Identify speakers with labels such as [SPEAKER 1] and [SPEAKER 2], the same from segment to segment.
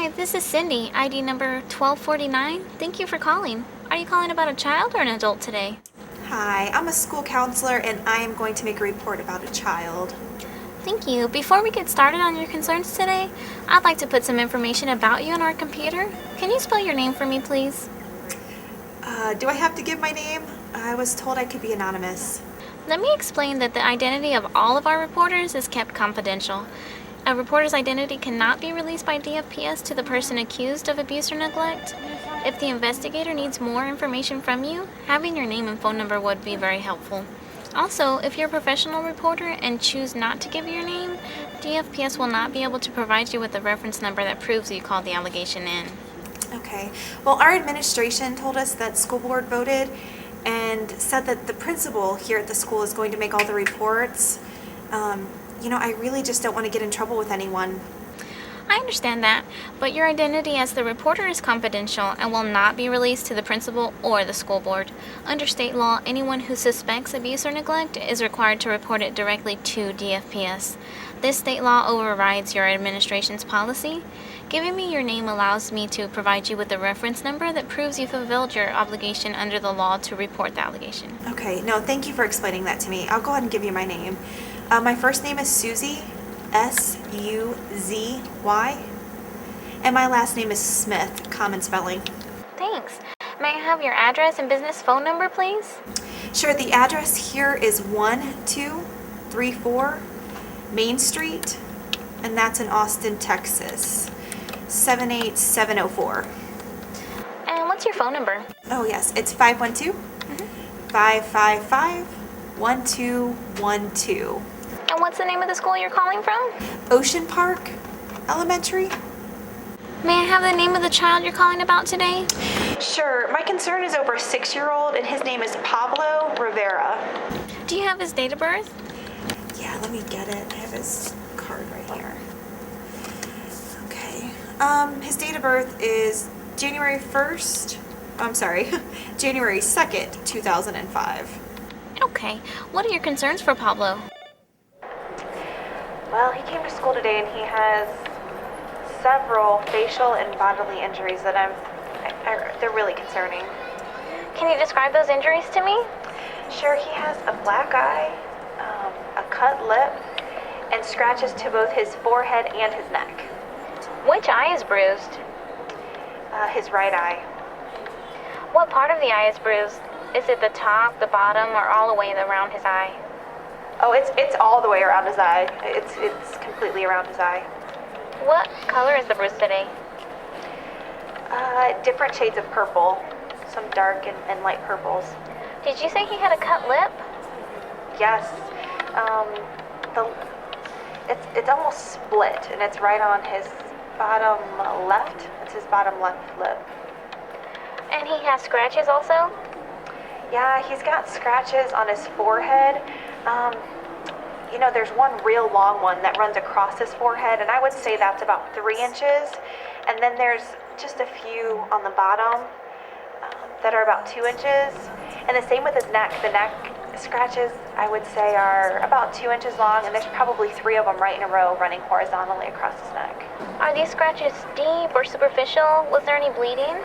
[SPEAKER 1] Hi, this is Cindy, ID number 1249. Thank you for calling. Are you calling about a child or an adult today?
[SPEAKER 2] Hi, I'm a school counselor and I am going to make a report about a child.
[SPEAKER 1] Thank you. Before we get started on your concerns today, I'd like to put some information about you on our computer. Can you spell your name for me, please?
[SPEAKER 2] Do I have to give my name? I was told I could be anonymous.
[SPEAKER 1] Let me explain that the identity of all of our reporters is kept confidential. A reporter's identity cannot be released by DFPS to the person accused of abuse or neglect. If the investigator needs more information from you, having your name and phone number would be very helpful. Also, if you're a professional reporter and choose not to give your name, DFPS will not be able to provide you with a reference number that proves you called the allegation in.
[SPEAKER 2] Okay. Well, our administration told us that school board voted and said that the principal here at the school is going to make all the reports. I really just don't want to get in trouble with anyone.
[SPEAKER 1] I understand that, but your identity as the reporter is confidential and will not be released to the principal or the school board. Under state law, anyone who suspects abuse or neglect is required to report it directly to DFPS. This state law overrides your administration's policy. Giving me your name allows me to provide you with a reference number that proves you fulfilled your obligation under the law to report the allegation.
[SPEAKER 2] Okay, no, thank you for explaining that to me. I'll go ahead and give you my name. My first name is Suzy, S-U-Z-Y, and my last name is Smith, common spelling.
[SPEAKER 1] Thanks. May I have your address and business phone number, please?
[SPEAKER 2] Sure, the address here is 1234 Main Street, and that's in Austin, Texas, 78704.
[SPEAKER 1] And what's your phone number?
[SPEAKER 2] Oh yes, it's 512-555-1212.
[SPEAKER 1] And what's the name of the school you're calling from?
[SPEAKER 2] Ocean Park Elementary.
[SPEAKER 1] May I have the name of the child you're calling about today?
[SPEAKER 2] Sure, my concern is over a 6-year-old and his name is Pablo Rivera.
[SPEAKER 1] Do you have his date of birth?
[SPEAKER 2] Yeah, let me get it. I have his card right here. Okay. His date of birth is January 2nd, 2005.
[SPEAKER 1] Okay. What are your concerns for Pablo?
[SPEAKER 2] Well, he came to school today and he has several facial and bodily injuries that they're really concerning.
[SPEAKER 1] Can you describe those injuries to me?
[SPEAKER 2] Sure, he has a black eye, a cut lip, and scratches to both his forehead and his neck.
[SPEAKER 1] Which eye is bruised?
[SPEAKER 2] His right eye.
[SPEAKER 1] What part of the eye is bruised? Is it the top, the bottom, or all the way around his eye?
[SPEAKER 2] Oh, it's all the way around his eye. It's completely around his eye.
[SPEAKER 1] What color is the bruise today?
[SPEAKER 2] Different shades of purple, some dark and light purples.
[SPEAKER 1] Did you say he had a cut lip?
[SPEAKER 2] Yes. It's almost split, and it's right on his bottom left. It's his bottom left lip.
[SPEAKER 1] And he has scratches also?
[SPEAKER 2] Yeah, he's got scratches on his forehead. There's one real long one that runs across his forehead, and I would say that's about 3 inches. And then there's just a few on the bottom that are about 2 inches. And the same with his neck. The neck scratches, I would say, are about 2 inches long, and there's probably 3 of them right in a row running horizontally across his neck.
[SPEAKER 1] Are these scratches deep or superficial? Was there any bleeding?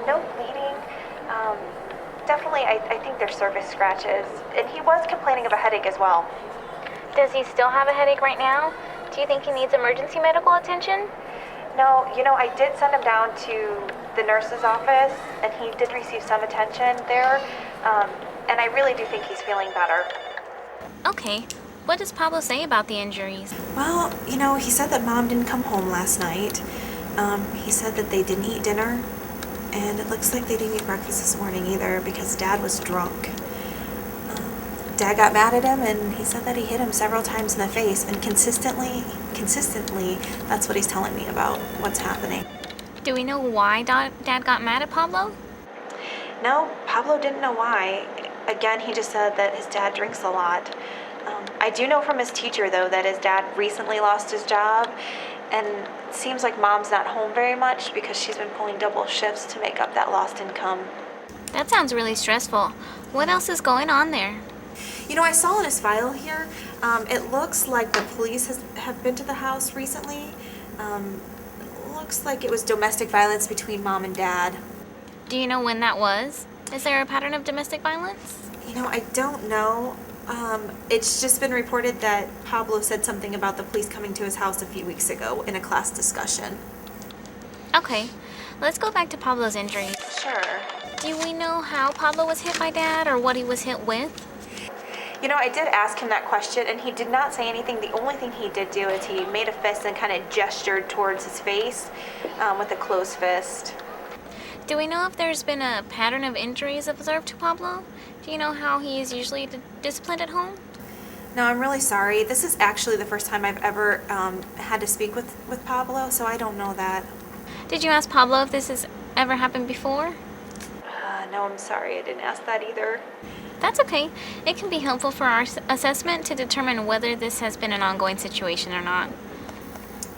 [SPEAKER 2] No bleeding. Definitely, I think they're surface scratches. And he was complaining of a headache as well.
[SPEAKER 1] Does he still have a headache right now? Do you think he needs emergency medical attention?
[SPEAKER 2] No, I did send him down to the nurse's office, and he did receive some attention there. And I really do think he's feeling better.
[SPEAKER 1] Okay. What does Pablo say about the injuries?
[SPEAKER 2] Well, he said that Mom didn't come home last night. He said that they didn't eat dinner. And it looks like they didn't eat breakfast this morning either because Dad was drunk. Dad got mad at him and he said that he hit him several times in the face, and consistently, that's what he's telling me about what's happening.
[SPEAKER 1] Do we know why Dad got mad at Pablo?
[SPEAKER 2] No, Pablo didn't know why. Again, he just said that his dad drinks a lot. I do know from his teacher, though, that his dad recently lost his job, and it seems like Mom's not home very much because she's been pulling double shifts to make up that lost income.
[SPEAKER 1] That sounds really stressful. What else is going on there?
[SPEAKER 2] I saw in his file here, it looks like the police have been to the house recently. looks like it was domestic violence between mom and dad.
[SPEAKER 1] Do you know when that was? Is there a pattern of domestic violence?
[SPEAKER 2] I don't know. It's just been reported that Pablo said something about the police coming to his house a few weeks ago in a class discussion.
[SPEAKER 1] Okay, let's go back to Pablo's injuries.
[SPEAKER 2] Sure.
[SPEAKER 1] Do we know how Pablo was hit by Dad or what he was hit with?
[SPEAKER 2] I did ask him that question, and he did not say anything. The only thing he did do is he made a fist and kind of gestured towards his face with a closed fist.
[SPEAKER 1] Do we know if there's been a pattern of injuries observed to Pablo? Do you know how he is usually disciplined at home?
[SPEAKER 2] No, I'm really sorry. This is actually the first time I've ever had to speak with Pablo, so I don't know that.
[SPEAKER 1] Did you ask Pablo if this has ever happened before?
[SPEAKER 2] No, I'm sorry. I didn't ask that either.
[SPEAKER 1] That's okay. It can be helpful for our assessment to determine whether this has been an ongoing situation or not.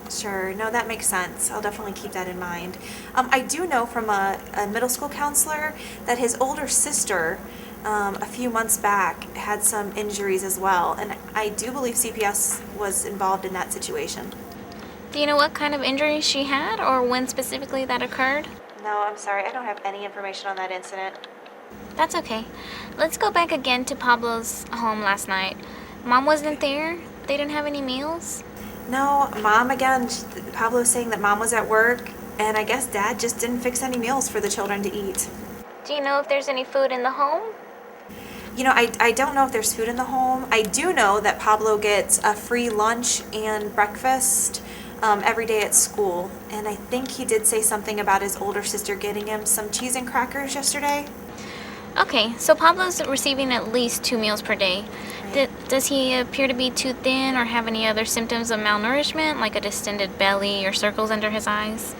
[SPEAKER 2] Sure. No, that makes sense. I'll definitely keep that in mind. I do know from a middle school counselor that his older sister, a few months back, had some injuries as well. And I do believe CPS was involved in that situation.
[SPEAKER 1] Do you know what kind of injuries she had or when specifically that occurred?
[SPEAKER 2] No, I'm sorry. I don't have any information on that incident.
[SPEAKER 1] That's okay. Let's go back again to Pablo's home last night. Mom wasn't there? They didn't have any meals?
[SPEAKER 2] No, Mom, again, Pablo's saying that Mom was at work, and I guess Dad just didn't fix any meals for the children to eat.
[SPEAKER 1] Do you know if there's any food in the home?
[SPEAKER 2] I don't know if there's food in the home. I do know that Pablo gets a free lunch and breakfast every day at school. And I think he did say something about his older sister getting him some cheese and crackers yesterday.
[SPEAKER 1] Okay, so Pablo's receiving at least 2 meals per day.
[SPEAKER 2] Right.
[SPEAKER 1] Does he appear to be too thin or have any other symptoms of malnourishment, like a distended belly or circles under his eyes?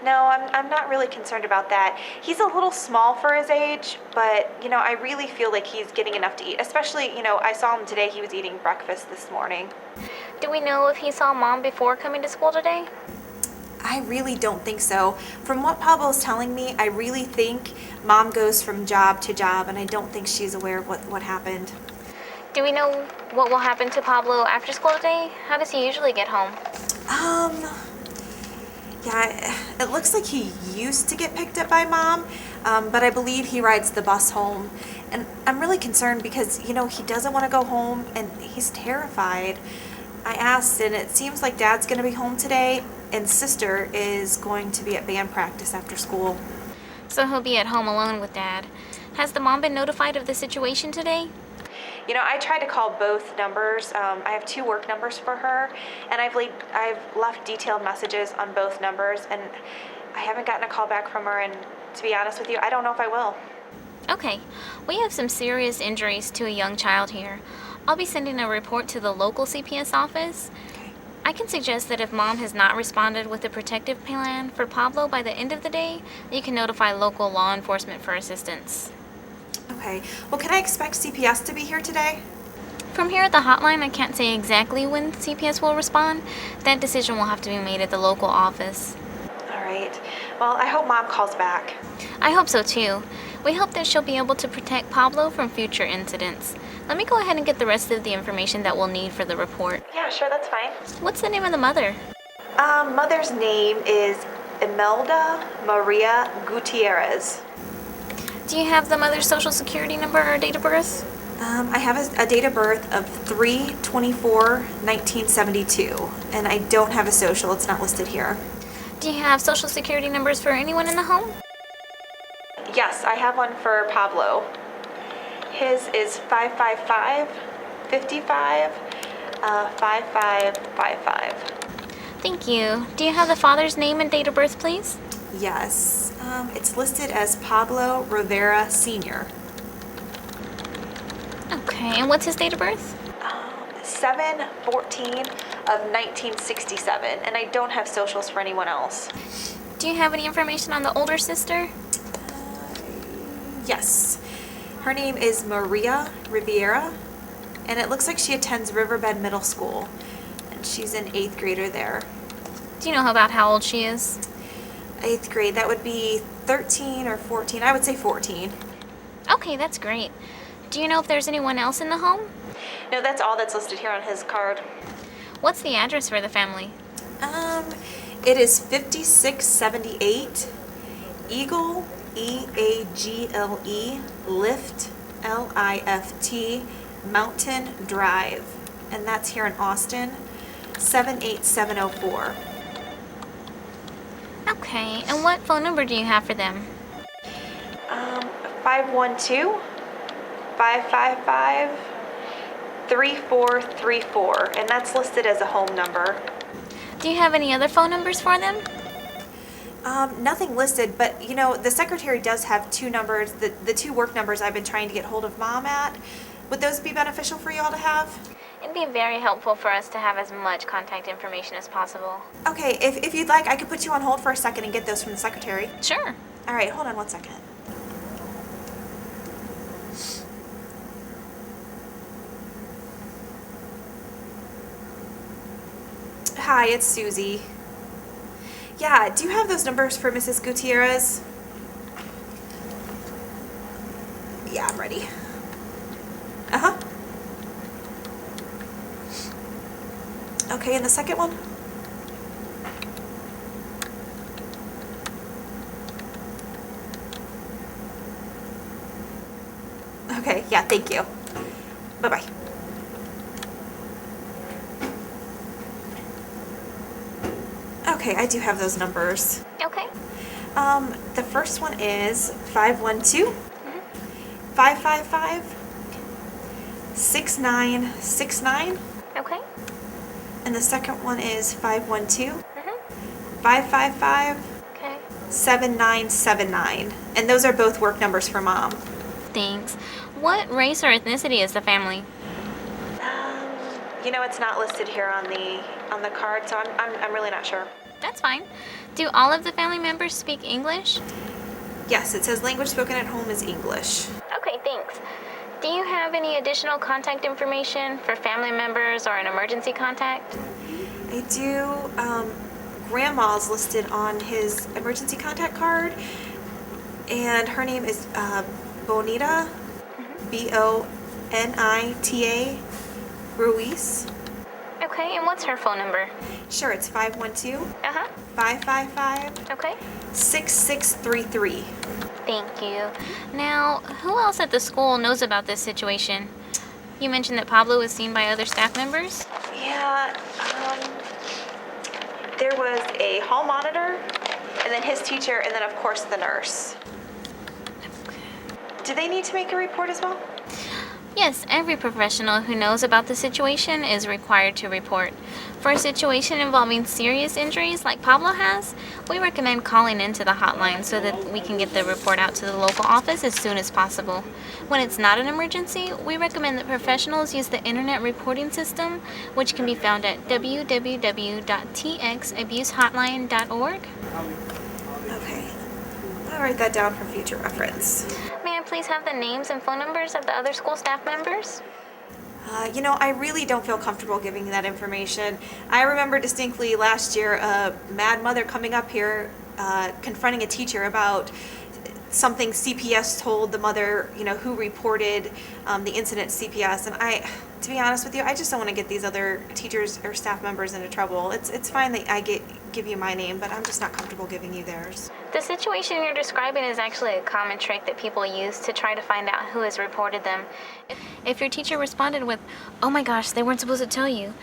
[SPEAKER 2] No, I'm not really concerned about that. He's a little small for his age, but, I really feel like he's getting enough to eat. Especially, I saw him today. He was eating breakfast this morning.
[SPEAKER 1] Do we know if he saw Mom before coming to school today?
[SPEAKER 2] I really don't think so. From what Pablo's telling me, I really think Mom goes from job to job, and I don't think she's aware of what happened.
[SPEAKER 1] Do we know what will happen to Pablo after school today? How does he usually get home?
[SPEAKER 2] Yeah, it looks like he used to get picked up by Mom, but I believe he rides the bus home. And I'm really concerned because, he doesn't want to go home, and he's terrified. I asked, and it seems like Dad's going to be home today, and Sister is going to be at band practice after school.
[SPEAKER 1] So he'll be at home alone with Dad. Has the mom been notified of the situation today?
[SPEAKER 2] I tried to call both numbers. I have 2 work numbers for her, and I've left detailed messages on both numbers, and I haven't gotten a call back from her, and to be honest with you, I don't know if I will.
[SPEAKER 1] Okay, we have some serious injuries to a young child here. I'll be sending a report to the local CPS office.
[SPEAKER 2] Okay.
[SPEAKER 1] I can suggest that if Mom has not responded with a protective plan for Pablo by the end of the day, you can notify local law enforcement for assistance.
[SPEAKER 2] Okay. Well, can I expect CPS to be here today?
[SPEAKER 1] From here at the hotline, I can't say exactly when CPS will respond. That decision will have to be made at the local office.
[SPEAKER 2] All right. Well, I hope Mom calls back.
[SPEAKER 1] I hope so too. We hope that she'll be able to protect Pablo from future incidents. Let me go ahead and get the rest of the information that we'll need for the report.
[SPEAKER 2] Yeah, sure, that's fine.
[SPEAKER 1] What's the name of the mother?
[SPEAKER 2] Mother's name is Imelda Maria Gutierrez.
[SPEAKER 1] Do you have the mother's social security number or date of birth?
[SPEAKER 2] I have a date of birth of 3/24/1972, and I don't have a social. It's not listed here.
[SPEAKER 1] Do you have social security numbers for anyone in the home?
[SPEAKER 2] Yes, I have one for Pablo. His is 555-55, 5555.
[SPEAKER 1] Thank you. Do you have the father's name and date of birth, please?
[SPEAKER 2] Yes, it's listed as Pablo Rivera Sr.
[SPEAKER 1] Okay, and what's his date of birth?
[SPEAKER 2] 7/14/1967, and I don't have socials for anyone else.
[SPEAKER 1] Do you have any information on the older sister?
[SPEAKER 2] Yes. Her name is Maria Riviera, and it looks like she attends Riverbend Middle School, and she's an 8th grader there.
[SPEAKER 1] Do you know about how old she is?
[SPEAKER 2] 8th grade, that would be 13 or 14. I would say 14.
[SPEAKER 1] Okay, that's great. Do you know if there's anyone else in the home?
[SPEAKER 2] No, that's all that's listed here on his card.
[SPEAKER 1] What's the address for the family?
[SPEAKER 2] It is 5678 Eagle, Eagle, Lift, Lift, Mountain Drive. And that's here in Austin, 78704.
[SPEAKER 1] Okay, and what phone number do you have for them?
[SPEAKER 2] 512-555-3434, and that's listed as a home number.
[SPEAKER 1] Do you have any other phone numbers for them?
[SPEAKER 2] Nothing listed, but you know, the secretary does have two numbers, the two work numbers I've been trying to get hold of Mom at. Would those be beneficial for you all to have?
[SPEAKER 1] It'd be very helpful for us to have as much contact information as possible.
[SPEAKER 2] Okay, if you'd like, I could put you on hold for a second and get those from the secretary.
[SPEAKER 1] Sure.
[SPEAKER 2] All right, hold on one second. Hi, it's Susie. Yeah, do you have those numbers for Mrs. Gutierrez? Yeah, I'm ready. Uh-huh. Okay, and the second one? Okay, yeah, thank you. Bye-bye. Okay, I do have those numbers.
[SPEAKER 1] Okay.
[SPEAKER 2] The first one is 512-555-6969.
[SPEAKER 1] Okay.
[SPEAKER 2] And the second one is 512-555-7979.
[SPEAKER 1] Okay.
[SPEAKER 2] And those are both work numbers for Mom.
[SPEAKER 1] Thanks. What race or ethnicity is the family?
[SPEAKER 2] You know, it's not listed here on the card, so I'm really not sure.
[SPEAKER 1] That's fine. Do all of the family members speak English?
[SPEAKER 2] Yes, it says language spoken at home is English.
[SPEAKER 1] Okay, thanks. Do you have any additional contact information for family members or an emergency contact?
[SPEAKER 2] I do. Grandma's listed on his emergency contact card, and her name is Bonita, Bonita Ruiz.
[SPEAKER 1] Okay, and what's her phone number?
[SPEAKER 2] Sure, it's 512-555-6633.
[SPEAKER 1] Okay. Thank you. Now, who else at the school knows about this situation? You mentioned that Pablo was seen by other staff members?
[SPEAKER 2] Yeah, there was a hall monitor, and then his teacher, and then of course the nurse. Do they need to make a report as well?
[SPEAKER 1] Yes, every professional who knows about the situation is required to report. For a situation involving serious injuries like Pablo has, we recommend calling into the hotline so that we can get the report out to the local office as soon as possible. When it's not an emergency, we recommend that professionals use the internet reporting system, which can be found at www.txabusehotline.org.
[SPEAKER 2] Okay, I'll write that down for future reference.
[SPEAKER 1] May I please have the names and phone numbers of the other school staff members?
[SPEAKER 2] You know, I really don't feel comfortable giving that information. I remember distinctly last year a mad mother coming up here confronting a teacher about something CPS told the mother, you know, who reported the incident to CPS. And to be honest with you, I just don't want to get these other teachers or staff members into trouble. It's fine that I give you my name, but I'm just not comfortable giving you theirs.
[SPEAKER 1] The situation you're describing is actually a common trick that people use to try to find out who has reported them. If your teacher responded with, "Oh my gosh, they weren't supposed to tell you,"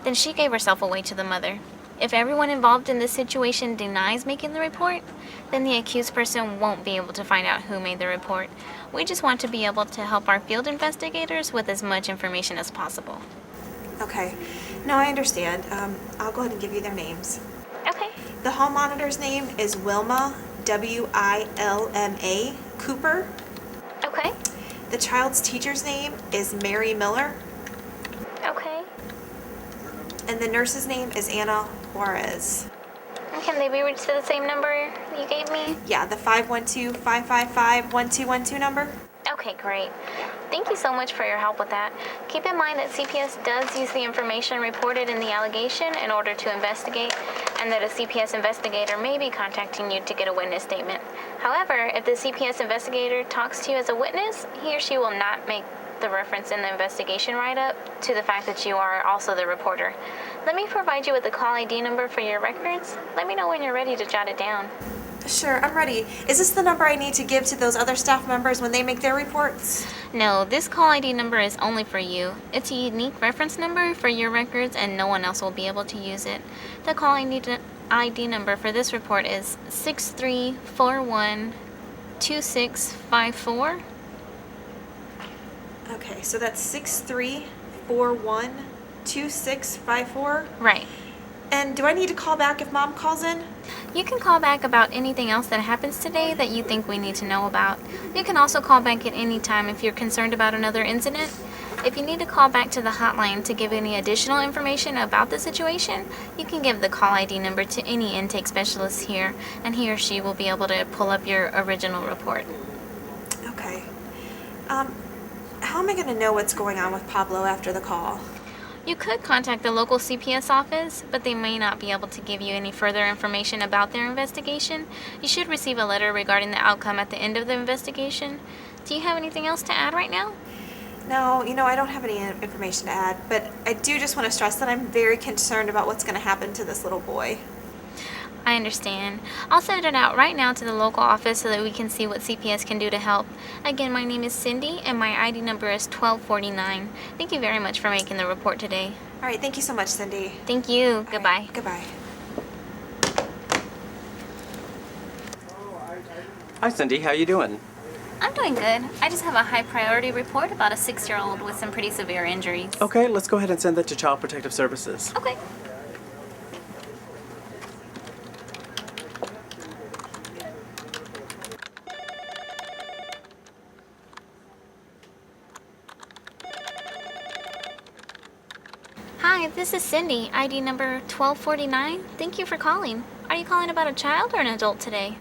[SPEAKER 1] then she gave herself away to the mother. If everyone involved in this situation denies making the report, then the accused person won't be able to find out who made the report. We just want to be able to help our field investigators with as much information as possible.
[SPEAKER 2] Okay. No, I understand. I'll go ahead and give you their names.
[SPEAKER 1] Okay.
[SPEAKER 2] The hall monitor's name is Wilma, Wilma Cooper.
[SPEAKER 1] Okay.
[SPEAKER 2] The child's teacher's name is Mary Miller.
[SPEAKER 1] Okay.
[SPEAKER 2] And the nurse's name is Anna Juarez.
[SPEAKER 1] And can they be reached to the same number you gave me?
[SPEAKER 2] Yeah, the 512-555-1212 number.
[SPEAKER 1] Okay, great. Thank you so much for your help with that. Keep in mind that CPS does use the information reported in the allegation in order to investigate, and that a CPS investigator may be contacting you to get a witness statement. However, if the CPS investigator talks to you as a witness, he or she will not make the reference in the investigation write-up to the fact that you are also the reporter. Let me provide you with the call ID number for your records. Let me know when you're ready to jot it down.
[SPEAKER 2] Sure, I'm ready. Is this the number I need to give to those other staff members when they make their reports?
[SPEAKER 1] No, this call ID number is only for you. It's a unique reference number for your records and no one else will be able to use it. The call ID number for this report is 63412654.
[SPEAKER 2] Okay, so that's 63412654.
[SPEAKER 1] Right.
[SPEAKER 2] And do I need to call back if Mom calls in?
[SPEAKER 1] You can call back about anything else that happens today that you think we need to know about. You can also call back at any time if you're concerned about another incident. If you need to call back to the hotline to give any additional information about the situation, you can give the call ID number to any intake specialist here, and he or she will be able to pull up your original report.
[SPEAKER 2] Okay. How am I going to know what's going on with Pablo after the call?
[SPEAKER 1] You could contact the local CPS office, but they may not be able to give you any further information about their investigation. You should receive a letter regarding the outcome at the end of the investigation. Do you have anything else to add right now?
[SPEAKER 2] No, I don't have any information to add, but I do just want to stress that I'm very concerned about what's going to happen to this little boy.
[SPEAKER 1] I understand. I'll send it out right now to the local office so that we can see what CPS can do to help. Again, my name is Cindy, and my ID number is 1249. Thank you very much for making the report today.
[SPEAKER 2] All right, thank you so much, Cindy.
[SPEAKER 1] Thank you.
[SPEAKER 2] All
[SPEAKER 1] Goodbye.
[SPEAKER 2] right, goodbye.
[SPEAKER 3] Hi Cindy, how you doing?
[SPEAKER 1] I'm doing good. I just have a high priority report about a 6-year-old with some pretty severe injuries.
[SPEAKER 3] Okay, let's go ahead and send that to Child Protective Services.
[SPEAKER 1] Okay. Hi, this is Cindy, ID number 1249. Thank you for calling. Are you calling about a child or an adult today?